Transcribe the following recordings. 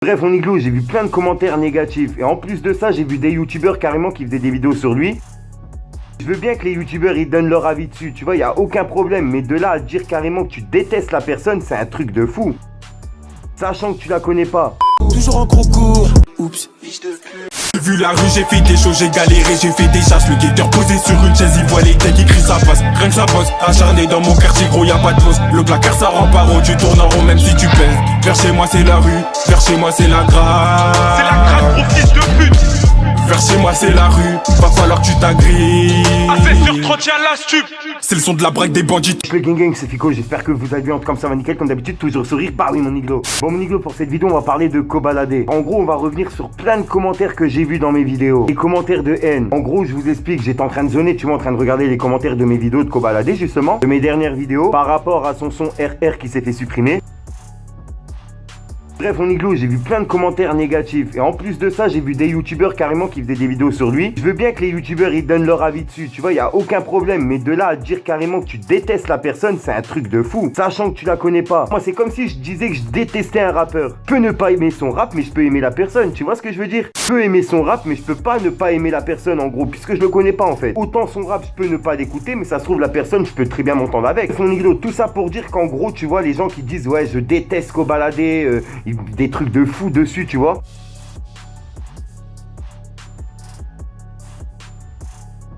Bref, mon iglo, j'ai vu plein de commentaires négatifs. Et en plus de ça, j'ai vu des youtubeurs carrément qui faisaient des vidéos sur lui. Je veux bien que les youtubeurs ils donnent leur avis dessus, tu vois, y a aucun problème. Mais de là à dire carrément que tu détestes la personne, c'est un truc de fou. Sachant que tu la connais pas. Toujours en concours. Oups. J'ai vu la rue, j'ai fait des choses, j'ai galéré, j'ai fait des chasses. Le guetteur posé sur une chaise, il voit les têtes, il crie ça passe. Rien que ça bosse, acharné dans mon quartier, gros y'a pas de pause. Le placard ça rend pas rond, tu tournes en rond même si tu pèses. Vers chez moi c'est la rue, vers chez moi c'est la grâce. C'est la grâce, gros fils de pute. Vers chez moi c'est la rue, va falloir que tu t'agrives. Assez sur 30, y'a la stup. C'est le son de la braque des bandits. Le gang, c'est Fico, j'espère que vous allez bien, comme ça va nickel, comme d'habitude, toujours sourire, bah oui mon iglo. Bon mon iglo, pour cette vidéo on va parler de Kobalade. En gros on va revenir sur plein de commentaires que j'ai vus dans mes vidéos. Les commentaires de haine. En gros je vous explique, j'étais en train de zoner, tu vois, en train de regarder les commentaires de mes vidéos de Kobalade justement, de mes dernières vidéos, par rapport à son son RR qui s'est fait supprimer. Bref, mon iglo, j'ai vu plein de commentaires négatifs. Et en plus de ça, j'ai vu des youtubeurs carrément qui faisaient des vidéos sur lui. Je veux bien que les youtubeurs ils donnent leur avis dessus, tu vois, y a aucun problème. Mais de là à dire carrément que tu détestes la personne, c'est un truc de fou. Sachant que tu la connais pas. Moi, c'est comme si je disais que je détestais un rappeur. Je peux ne pas aimer son rap, mais je peux aimer la personne. Tu vois ce que je veux dire? Je peux aimer son rap, mais je peux pas ne pas aimer la personne en gros, puisque je le connais pas en fait. Autant son rap, je peux ne pas l'écouter, mais ça se trouve la personne, je peux très bien m'entendre avec. Mon iglo, tout ça pour dire qu'en gros, tu vois, les gens qui disent ouais, je déteste Kobalade, des trucs de fou dessus, tu vois.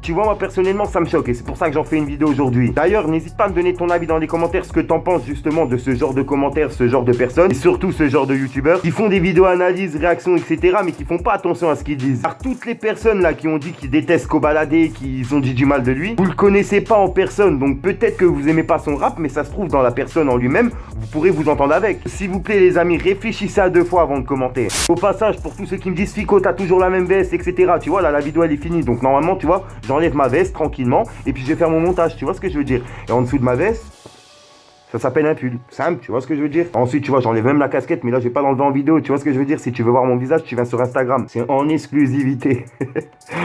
Tu vois, moi personnellement ça me choque et c'est pour ça que j'en fais une vidéo aujourd'hui. D'ailleurs, n'hésite pas à me donner ton avis dans les commentaires, ce que t'en penses justement de ce genre de commentaires, ce genre de personnes, et surtout ce genre de youtubeurs qui font des vidéos analyses, réactions, etc. mais qui font pas attention à ce qu'ils disent. Car toutes les personnes là qui ont dit qu'ils détestent Kobalade, qu'ils ont dit du mal de lui, vous le connaissez pas en personne, donc peut-être que vous aimez pas son rap, mais ça se trouve dans la personne en lui-même, vous pourrez vous entendre avec. S'il vous plaît les amis, réfléchissez à 2 fois avant de commenter. Au passage, pour tous ceux qui me disent Fico, t'as toujours la même veste, etc. Tu vois, là la vidéo elle est finie, donc normalement tu vois, j'enlève ma veste tranquillement et puis je vais faire mon montage, tu vois ce que je veux dire. Et en dessous de ma veste, ça s'appelle un pull, simple, tu vois ce que je veux dire. Ensuite, tu vois, j'enlève même la casquette, mais là, je vais pas l'enlever en vidéo, tu vois ce que je veux dire. Si tu veux voir mon visage, tu viens sur Instagram, c'est en exclusivité.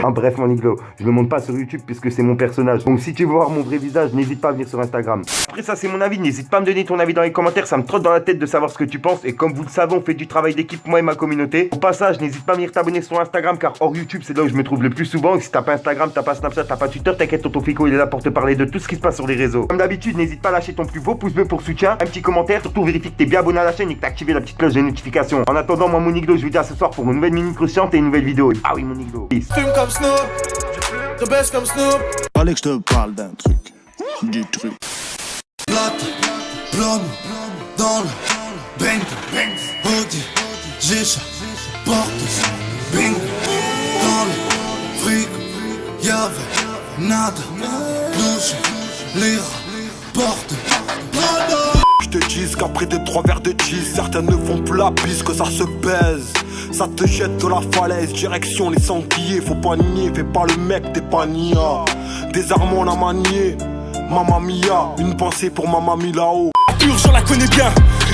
En bref, mon iglo, je le montre pas sur YouTube puisque c'est mon personnage. Donc, si tu veux voir mon vrai visage, n'hésite pas à venir sur Instagram. Après, ça, c'est mon avis, n'hésite pas à me donner ton avis dans les commentaires, ça me trotte dans la tête de savoir ce que tu penses. Et comme vous le savez, on fait du travail d'équipe, moi et ma communauté. Au passage, n'hésite pas à venir t'abonner sur Instagram, car hors YouTube, c'est là où je me trouve le plus souvent. Et si t'as pas Instagram, t'as pas Snapchat, t'as pas Twitter, t'inquiète, tonton Fico, il est là pour te parler de tout ce qui se passe sur les réseaux. Comme d'habitude, n'hésite pas à lâcher ton plus beau pouce bleu pour soutien, un petit commentaire, surtout vérifie que t'es bien abonné à la chaîne et que t'as activé la petite cloche de notification. En attendant, moi mon iglo, je vous dis à ce soir pour une nouvelle mini croustillante et une nouvelle vidéo. Ah oui mon iglo. Peace. Fume comme Snoop, je baisse comme Snoop. Fallait que je te parle d'un truc, du truc. Plate, plomb, dans le bang, Audi, Gécha, Portes, bing. Dans le fric, y'avait nada, douche, lire, porte. Je te dis qu'après 2-3 verres de cheese, certaines ne font plus la piste, que ça se baise. Ça te jette de la falaise, direction les sangliers. Faut pas nier, fais pas le mec, t'es pas nia. Des armes on a manié, Mamma Mia. Une pensée pour Mamma Milao. Pure, je la connais bien,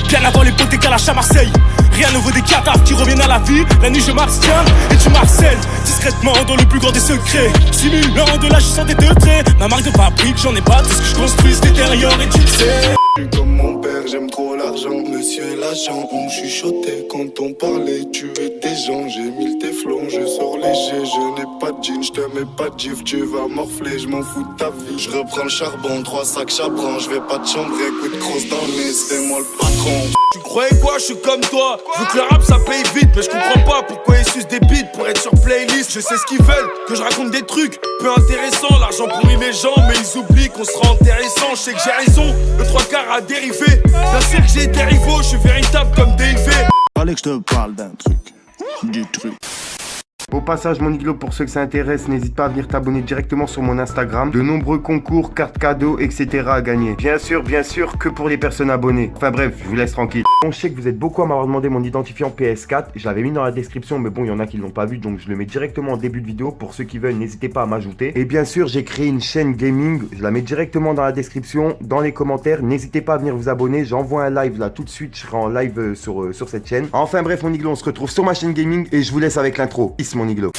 bien avant les potes calaches à Marseille. Rien ne vaut des cadavres qui reviennent à la vie. La nuit je m'abstiens et tu m'harcèles discrètement dans le plus grand des secrets. Simulant de l'agissant des 2 traits. Ma marque de fabrique, j'en ai pas, tout ce que je construis se détériore et tu le sais. Je suis comme mon père, j'aime trop l'argent. Monsieur l'agent, on me chuchotait quand on parlait. Tuer des gens, j'ai mis le téflon. Je sors léger, je n'ai pas de jean. Je te mets pas de gif, tu vas morfler. Je m'en fous de ta vie. Je reprends le charbon, 3 sacs chaperon. Je vais pas te chambrer, coup de crosse dans le nez. C'est moi le patron. Tu croyais quoi, je suis comme toi. Vu que le rap ça paye vite, mais je comprends pas pourquoi ils sucent des beats pour être sur playlist. Je sais ce qu'ils veulent, que je raconte des trucs peu intéressants. L'argent pourrit les gens, mais ils oublient qu'on sera intéressant. Je sais que j'ai raison, le 3/4 a dérivé. Bien sûr que j'ai des rivaux, je suis véritable comme DIV. Fallait que je te parle d'un truc, du truc. Au passage, mon iglo, pour ceux que ça intéresse, n'hésite pas à venir t'abonner directement sur mon Instagram. De nombreux concours, cartes cadeaux, etc. à gagner. Bien sûr, que pour les personnes abonnées. Enfin bref, je vous laisse tranquille. Bon, je sais que vous êtes beaucoup à m'avoir demandé mon identifiant PS4. Je l'avais mis dans la description, mais bon, il y en a qui l'ont pas vu, donc je le mets directement en début de vidéo. Pour ceux qui veulent, n'hésitez pas à m'ajouter. Et bien sûr, j'ai créé une chaîne gaming. Je la mets directement dans la description, dans les commentaires. N'hésitez pas à venir vous abonner. J'envoie un live là tout de suite. Je serai en live sur cette chaîne. Enfin bref, mon iglo, on se retrouve sur ma chaîne gaming et je vous laisse avec l'intro. Peace, mon iglo.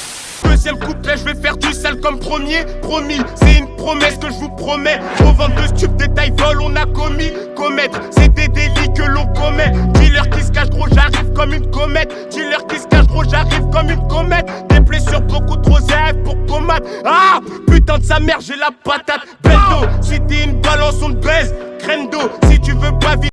deuxième couplet, je vais faire du sale comme premier. Promis, c'est une promesse que je vous promets. Au 22 stupes, détail vol, on a commis. Commettre, c'est des délits que l'on commet. Dealer qui se cache, gros, j'arrive comme une comète. Dealer qui se cache, gros, j'arrive comme une comète. Des blessures beaucoup trop zèbres pour pommade. Ah, putain de sa mère, j'ai la patate. Bendo, si t'es une balance, on te baise. Crendo, si tu veux pas vivre.